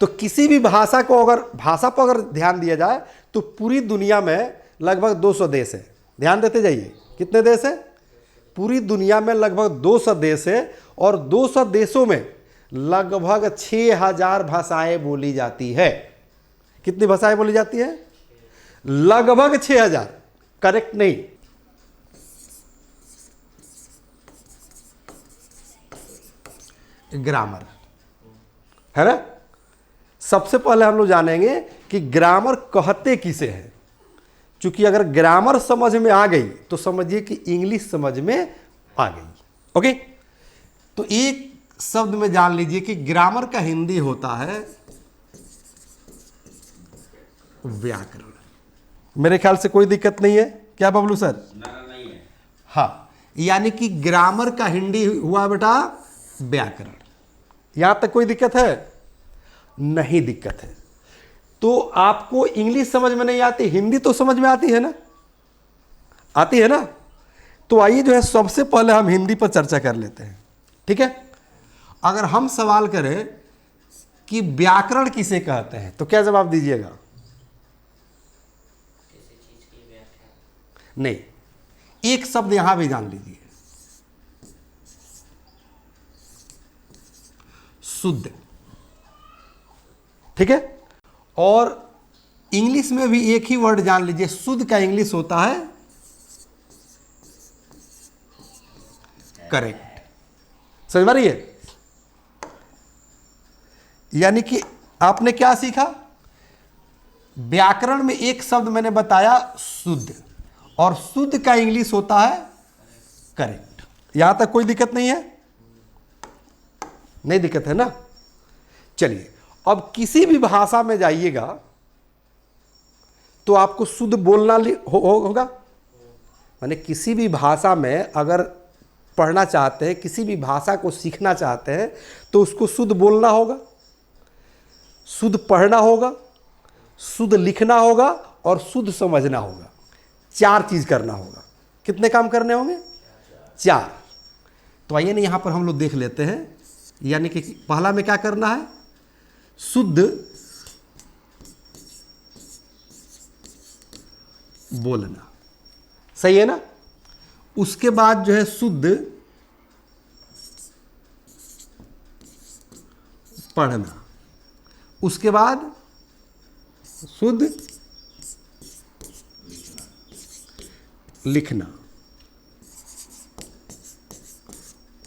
तो किसी भी भाषा को अगर भाषा पर अगर ध्यान दिया जाए तो पूरी दुनिया में लगभग 200 देश है। ध्यान देते जाइए, कितने देश है? पूरी दुनिया में लगभग 200 देश है और 200 देशों में लगभग 6000 भाषाएं बोली जाती है। कितनी भाषाएं बोली जाती है? लगभग 6000, करेक्ट नहीं। ग्रामर है ना। सबसे पहले हम लोग जानेंगे कि ग्रामर कहते किसे हैं। क्योंकि अगर ग्रामर समझ में आ गई तो समझिए कि इंग्लिश समझ में आ गई। ओके, तो एक शब्द में जान लीजिए कि ग्रामर का हिंदी होता है व्याकरण। मेरे ख्याल से कोई दिक्कत नहीं है क्या बबलू सर? नहीं है। हाँ, यानी कि ग्रामर का हिंदी हुआ बेटा व्याकरण। यहां तक कोई दिक्कत है? नहीं दिक्कत है। तो आपको इंग्लिश समझ में नहीं आती, हिंदी तो समझ में आती है ना? आती है ना? तो आइए जो है सबसे पहले हम हिंदी पर चर्चा कर लेते हैं, ठीक है। अगर हम सवाल करें कि व्याकरण किसे कहते हैं तो क्या जवाब दीजिएगा? नहीं, एक शब्द यहां भी जान लीजिए, शुद्ध, ठीक है। और इंग्लिश में भी एक ही वर्ड जान लीजिए, शुद्ध का इंग्लिश होता है करेक्ट। समझ में आ रही है? यानी कि आपने क्या सीखा? व्याकरण में एक शब्द मैंने बताया शुद्ध, और शुद्ध का इंग्लिश होता है करेक्ट। यहां तक कोई दिक्कत नहीं है? नहीं दिक्कत है ना। चलिए, अब किसी भी भाषा में जाइएगा तो आपको शुद्ध बोलना होगा। माने किसी भी भाषा में अगर पढ़ना चाहते हैं, किसी भी भाषा को सीखना चाहते हैं तो उसको शुद्ध बोलना होगा, शुद्ध पढ़ना होगा, शुद्ध लिखना होगा और शुद्ध समझना होगा। 4 चीज करना होगा। कितने काम करने होंगे? 4। तो आइए ना यहां पर हम लोग देख लेते हैं। यानी कि पहला में क्या करना है? शुद्ध बोलना, सही है ना। उसके बाद जो है शुद्ध पढ़ना, उसके बाद शुद्ध लिखना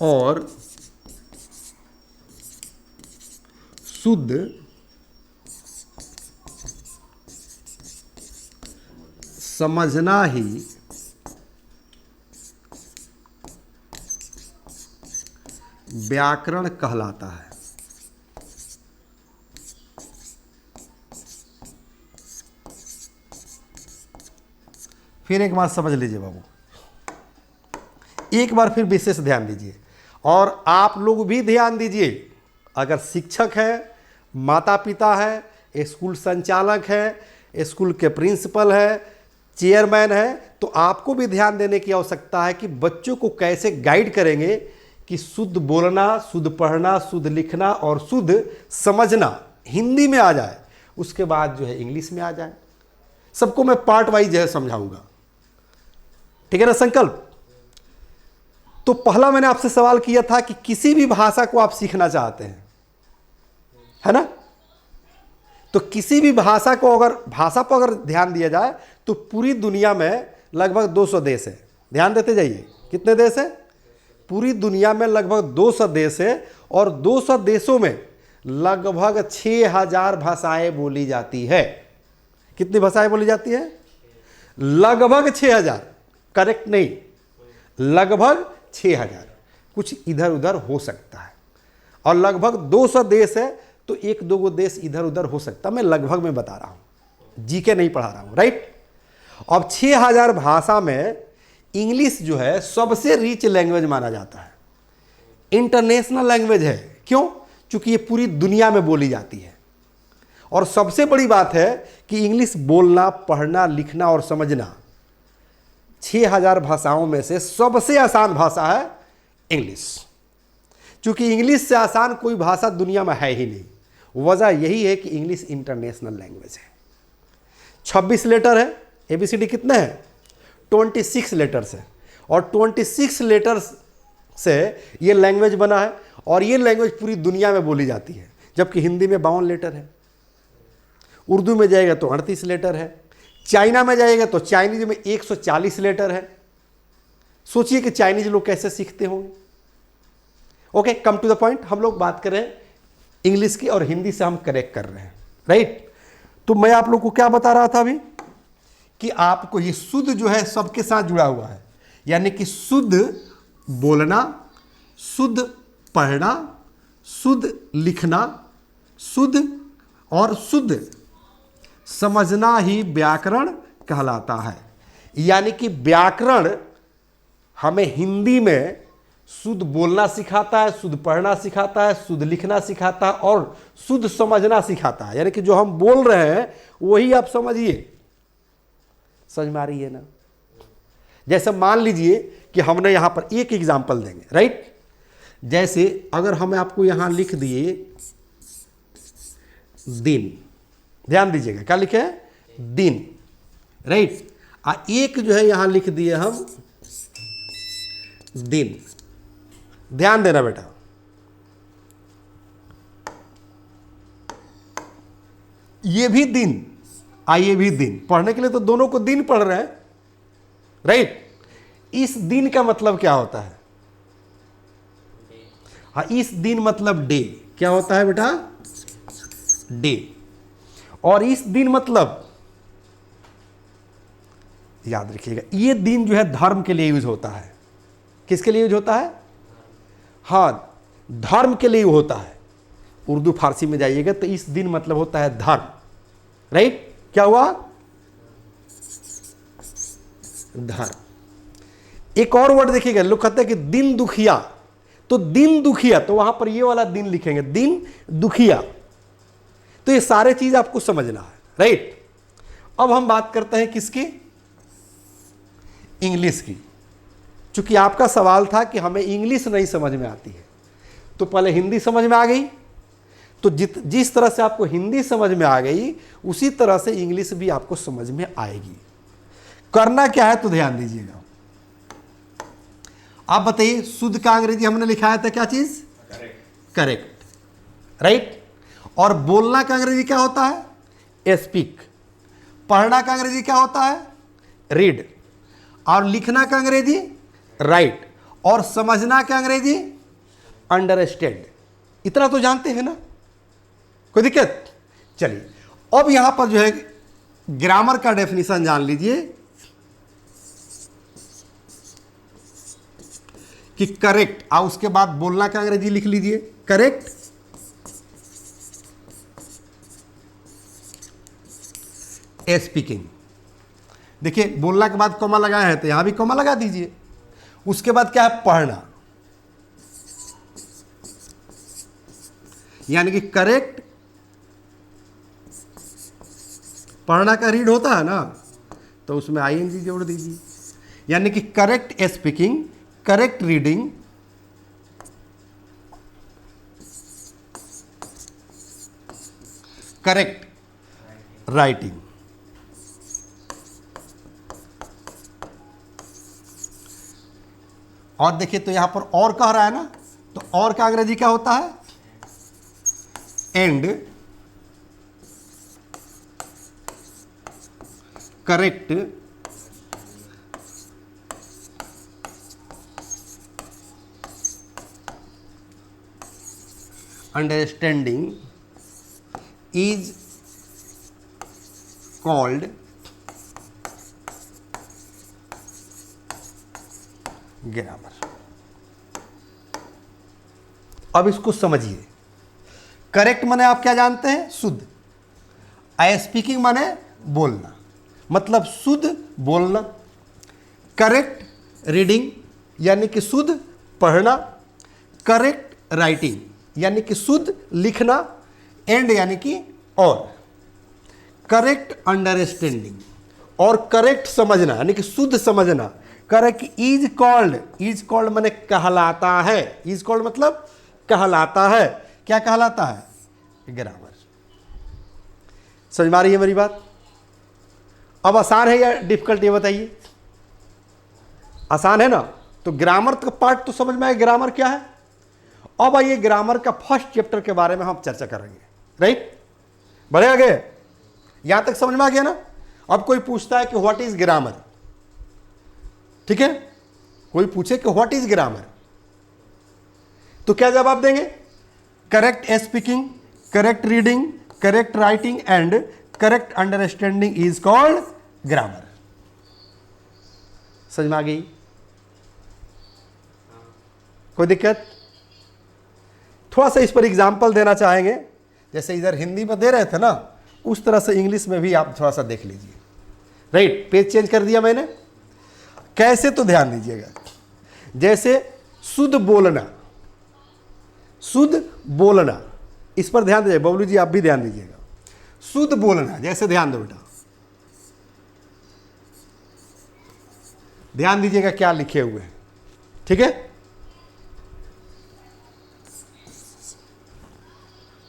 और शुद्ध समझना ही व्याकरण कहलाता है। फिर एक बार समझ लीजिए बाबू, एक बार फिर विशेष ध्यान दीजिए और आप लोग भी ध्यान दीजिए। अगर शिक्षक है, माता पिता है, स्कूल संचालक है, स्कूल के प्रिंसिपल है, चेयरमैन है, तो आपको भी ध्यान देने की आवश्यकता है कि बच्चों को कैसे गाइड करेंगे कि शुद्ध बोलना, शुद्ध पढ़ना, शुद्ध लिखना और शुद्ध समझना हिंदी में आ जाए, उसके बाद जो है इंग्लिश में आ जाए। सबको मैं पार्ट वाइज जो है समझाऊंगा, ठीक है ना। संकल्प। तो पहला मैंने आपसे सवाल किया था कि किसी भी भाषा को आप सीखना चाहते हैं, है ना। तो किसी भी भाषा को अगर भाषा पर अगर ध्यान दिया जाए तो पूरी दुनिया में लगभग 200 देश है। ध्यान देते जाइए, कितने देश है? पूरी दुनिया में लगभग 200 देश है और 200 देशों में लगभग 6000 भाषाएं बोली जाती है। कितनी भाषाएं बोली जाती है? लगभग 6000, करेक्ट नहीं, लगभग 6000। कुछ इधर उधर हो सकता है और लगभग 200 देश है तो 1-2 देश इधर उधर हो सकता। मैं लगभग में बता रहा हूं, जीके नहीं पढ़ा रहा हूं, राइट। अब 6000 भाषा में इंग्लिश जो है सबसे रिच लैंग्वेज माना जाता है, इंटरनेशनल लैंग्वेज है। क्यों? क्योंकि ये पूरी दुनिया में बोली जाती है। और सबसे बड़ी बात है कि इंग्लिश बोलना, पढ़ना, लिखना और समझना 6000 भाषाओं में से सबसे आसान भाषा है इंग्लिश। क्योंकि इंग्लिश से आसान कोई भाषा दुनिया में है ही नहीं। वजह यही है कि इंग्लिश इंटरनेशनल लैंग्वेज है। 26 लेटर है, ABCD कितने हैं? 26 लेटर्स है, और 26 लेटर्स से ये लैंग्वेज बना है, और ये लैंग्वेज पूरी दुनिया में बोली जाती है। जबकि हिंदी में 52 लेटर है, उर्दू में जाएगा तो 38 लेटर है, चाइना में जाएगा तो चाइनीज में 140 लेटर है। सोचिए कि चाइनीज लोग कैसे सीखते होंगे। Okay, come to the point, हम लोग बात कर रहे हैं इंग्लिश की और हिंदी से हम कनेक्ट कर रहे हैं, राइट। तो मैं आप लोग को क्या बता रहा था अभी कि आपको ये शुद्ध जो है सबके साथ जुड़ा हुआ है, यानी कि शुद्ध बोलना, शुद्ध पढ़ना, शुद्ध लिखना, शुद्ध और शुद्ध समझना ही व्याकरण कहलाता है। यानी कि व्याकरण हमें हिंदी में शुद्ध बोलना सिखाता है, शुद्ध पढ़ना सिखाता है, शुद्ध लिखना सिखाता है और शुद्ध समझना सिखाता है। यानी कि जो हम बोल रहे हैं वही आप समझिए। समझ में आ रही है ना? जैसे मान लीजिए कि हमने यहां पर एक एग्जाम्पल देंगे, राइट। जैसे अगर हमें आपको यहां लिख दिए दिन, ध्यान दीजिएगा क्या लिखे हैं? दिन, राइट। एक जो है यहां लिख दिए हम दिन। ध्यान देना बेटा, ये भी दिन, ये भी दिन। पढ़ने के लिए तो दोनों को दिन पढ़ रहे हैं, राइट। इस दिन का मतलब क्या होता है? इस दिन मतलब डे। क्या होता है बेटा? डे। और इस दिन मतलब, याद रखिएगा, ये दिन जो है धर्म के लिए यूज होता है। किसके लिए यूज होता है? हाँ, धर्म के लिए होता है। उर्दू फारसी में जाइएगा तो इस दिन मतलब होता है धर्म, राइट। क्या हुआ? धर्म। एक और वर्ड देखिएगा, लोग कहते हैं कि दिन दुखिया, तो दिन दुखिया, तो वहां पर ये वाला दिन लिखेंगे, दिन दुखिया। तो ये सारे चीज आपको समझना है, राइट। अब हम बात करते हैं किसकी? इंग्लिश की। चूंकि आपका सवाल था कि हमें इंग्लिश नहीं समझ में आती है, तो पहले हिंदी समझ में आ गई, तो जिस तरह से आपको हिंदी समझ में आ गई उसी तरह से इंग्लिश भी आपको समझ में आएगी। करना क्या है तो ध्यान दीजिएगा। आप बताइए, शुद्ध का अंग्रेजी हमने लिखाया था क्या चीज? Correct, right. और बोलना का अंग्रेजी क्या होता है? स्पीक। पढ़ना का अंग्रेजी क्या होता है? रीड। और लिखना का अंग्रेजी? राइट। और समझना का अंग्रेजी? अंडरस्टैंड। इतना तो जानते हैं ना, कोई दिक्कत? चलिए, अब यहां पर जो है ग्रामर का डेफिनेशन जान लीजिए कि करेक्ट, और उसके बाद बोलना का अंग्रेजी लिख लीजिए, करेक्ट, स्पीकिंग। देखिए, बोलना के बाद कॉमा लगाया है तो यहां भी कॉमा लगा दीजिए। उसके बाद क्या है? पढ़ना, यानी कि करेक्ट। पढ़ना का रीड होता है ना, तो उसमें आईएनजी जोड़ दीजिए, यानी कि correct speaking, correct reading, correct writing. और देखिए, तो यहां पर और कह रहा है ना, तो और का अंग्रेजी क्या होता है? And. Correct understanding is called grammar. अब इसको समझिए। करेक्ट माने आप क्या जानते हैं? शुद्ध। स्पीकिंग माने बोलना, मतलब शुद्ध बोलना। करेक्ट रीडिंग यानी कि शुद्ध पढ़ना। करेक्ट राइटिंग यानी कि शुद्ध लिखना। एंड यानी कि और। करेक्ट अंडरस्टैंडिंग और करेक्ट समझना यानी कि शुद्ध समझना। Correct is called, is called माने कहलाता है। इज कॉल्ड मतलब कहलाता है। क्या कहलाता है? ग्रामर। समझ में आ रही है मेरी बात? अब आसान है या डिफिकल्ट ये बताइए? आसान है ना? तो ग्रामर का पार्ट तो समझ में आया, ग्रामर क्या है। अब आइए ग्रामर का फर्स्ट चैप्टर के बारे में हम चर्चा करेंगे, राइट? बढ़े आगे? यहां तक समझ में आ गया ना? अब कोई पूछता है कि व्हाट इज ग्रामर, ठीक है? कोई पूछे कि व्हाट इज ग्रामर, तो क्या जवाब देंगे? Correct speaking, correct reading, correct writing and correct understanding is called grammar. समझ में आ गई? कोई दिक्कत? थोड़ा सा इस पर एग्जाम्पल देना चाहेंगे, जैसे इधर हिंदी में दे रहे थे ना, उस तरह से इंग्लिश में भी आप थोड़ा सा देख लीजिए, राइट? पेज चेंज कर दिया मैंने। कैसे, तो ध्यान दीजिएगा। जैसे शुद्ध बोलना, शुद्ध बोलना, इस पर ध्यान दीजिए। बबलू जी आप भी ध्यान दीजिएगा। शुद्ध बोलना, जैसे ध्यान दो बेटा, ध्यान दीजिएगा क्या लिखे हुए हैं, ठीक है?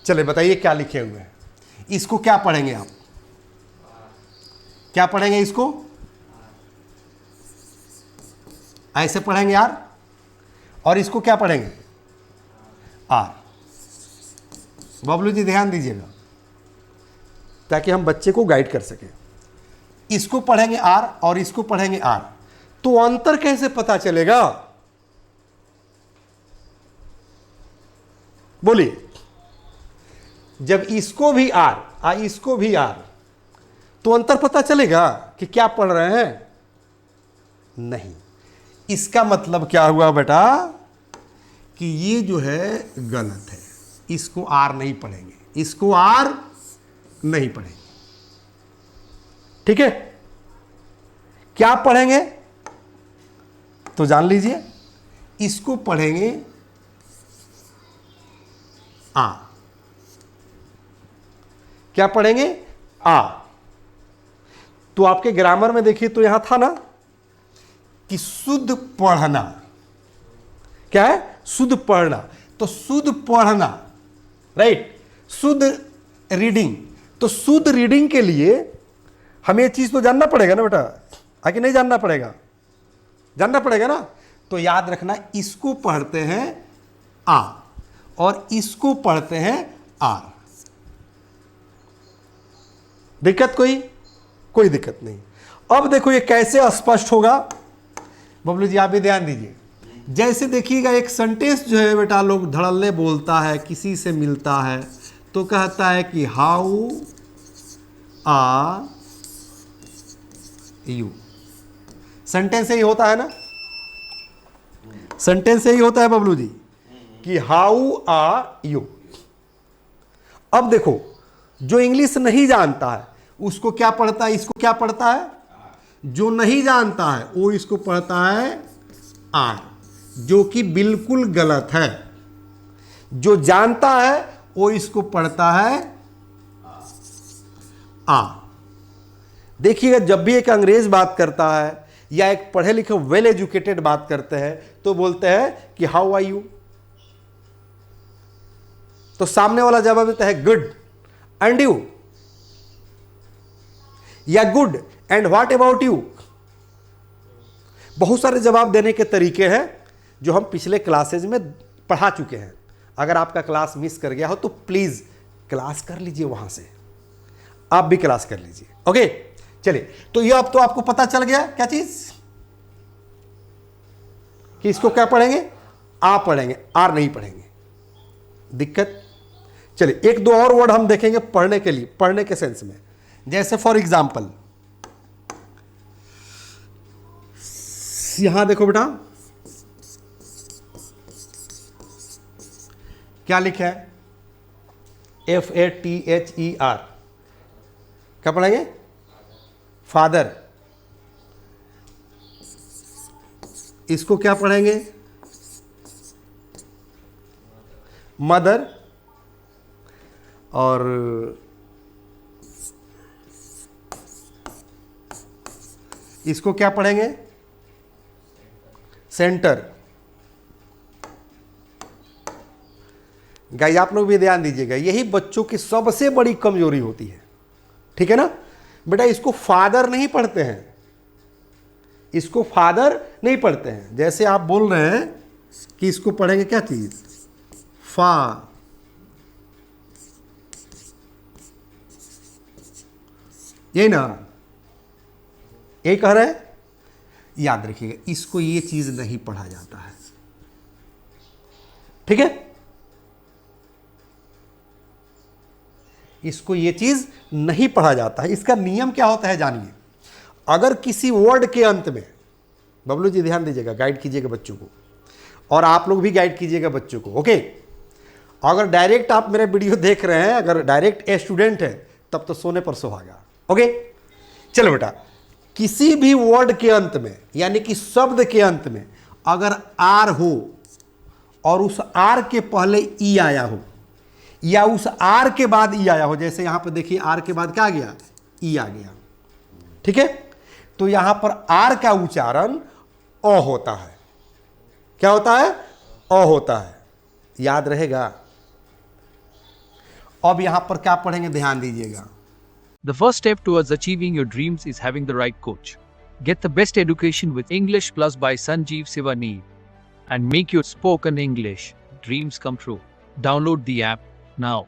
चले बताइए क्या लिखे हुए हैं। इसको क्या पढ़ेंगे आप? क्या पढ़ेंगे इसको? ऐसे पढ़ेंगे यार। और इसको क्या पढ़ेंगे? आर। बबलू जी ध्यान दीजिएगा ताकि हम बच्चे को गाइड कर सकें। इसको पढ़ेंगे आर और इसको पढ़ेंगे आर, तो अंतर कैसे पता चलेगा? बोलिए। जब इसको भी आर इसको भी आर, तो अंतर पता चलेगा कि क्या पढ़ रहे हैं? नहीं। इसका मतलब क्या हुआ बेटा कि ये जो है गलत है, इसको आर नहीं पढ़ेंगे, इसको आर नहीं पढ़ेंगे, ठीक है? क्या पढ़ेंगे तो जान लीजिए, इसको पढ़ेंगे आ। क्या पढ़ेंगे? आ। तो आपके ग्रामर में देखिए तो यहां था ना कि शुद्ध पढ़ना। क्या है? शुद्ध पढ़ना। तो शुद्ध पढ़ना, राइट? शुद्ध रीडिंग। तो शुद्ध रीडिंग के लिए हमें ये चीज तो जानना पड़ेगा ना बेटा, आगे नहीं जानना पड़ेगा? जानना पड़ेगा ना। तो याद रखना, इसको पढ़ते हैं आ और इसको पढ़ते हैं आर। दिक्कत कोई दिक्कत नहीं। अब देखो ये कैसे स्पष्ट होगा। बबलू जी आप भी ध्यान दीजिए। जैसे देखिएगा एक सेंटेंस जो है बेटा, लोग धड़ल्ले बोलता है, किसी से मिलता है तो कहता है कि हाउ आर यू। सेंटेंस यही होता है ना? सेंटेंस यही होता है बबलू जी कि हाउ आर यू। अब देखो जो इंग्लिश नहीं जानता है उसको क्या पढ़ता है? इसको क्या पढ़ता है? जो नहीं जानता है वो इसको पढ़ता है आर, जो कि बिल्कुल गलत है। जो जानता है वो इसको पढ़ता है आ। देखिएगा जब भी एक अंग्रेज बात करता है या एक पढ़े लिखे वेल एजुकेटेड बात करते हैं तो बोलते हैं कि हाउ आर यू, तो सामने वाला जवाब देता है गुड एंड यू, या good and what about you. बहुत सारे जवाब देने के तरीके हैं जो हम पिछले क्लासेज में पढ़ा चुके हैं। अगर आपका क्लास मिस कर गया हो तो प्लीज क्लास कर लीजिए, वहां से आप भी क्लास कर लीजिए। ओके चलिए, तो ये अब तो आपको पता चल गया क्या चीज, कि इसको क्या पढ़ेंगे? आ पढ़ेंगे, आर नहीं पढ़ेंगे। दिक्कत? चलिए एक दो और वर्ड हम देखेंगे पढ़ने के लिए, पढ़ने के सेंस में। जैसे फॉर एग्जाम्पल यहां देखो बेटा क्या लिखा है? FATHER। क्या पढ़ेंगे? फादर। इसको क्या पढ़ेंगे? मदर। और इसको क्या पढ़ेंगे? सेंटर। गाइस आप लोग भी ध्यान दीजिएगा, यही बच्चों की सबसे बड़ी कमजोरी होती है, ठीक है ना बेटा। इसको फादर नहीं पढ़ते हैं, इसको फादर नहीं पढ़ते हैं। जैसे आप बोल रहे हैं कि इसको पढ़ेंगे क्या चीज, फा, यही ना, यही कह रहे हैं। याद रखिएगा, इसको ये चीज नहीं पढ़ा जाता है, ठीक है। इसको ये चीज नहीं पढ़ा जाता है। इसका नियम क्या होता है जानिए। अगर किसी वर्ड के अंत में, बबलू जी ध्यान दीजिएगा, गाइड कीजिएगा बच्चों को, और आप लोग भी गाइड कीजिएगा बच्चों को, ओके। अगर डायरेक्ट आप मेरे वीडियो देख रहे हैं, अगर डायरेक्ट स्टूडेंट है, तब तो सोने पर सुहागा, ओके। चलो बेटा, किसी भी वर्ड के अंत में, यानी कि शब्द के अंत में अगर आर हो और उस आर के पहले ई आया हो, या उस आर के बाद ई आया हो, जैसे यहां पर देखिए आर के बाद क्या आ गया, ई आ गया, ठीक है। तो यहां पर आर का उच्चारण अ होता है। क्या होता है, अ होता है, याद रहेगा। अब यहां पर क्या पढ़ेंगे, ध्यान दीजिएगा। The first step towards achieving your dreams is having the right coach. Get the best education with English Plus by Sanjeev Sivaneer and make your spoken English dreams come true. Download the app now.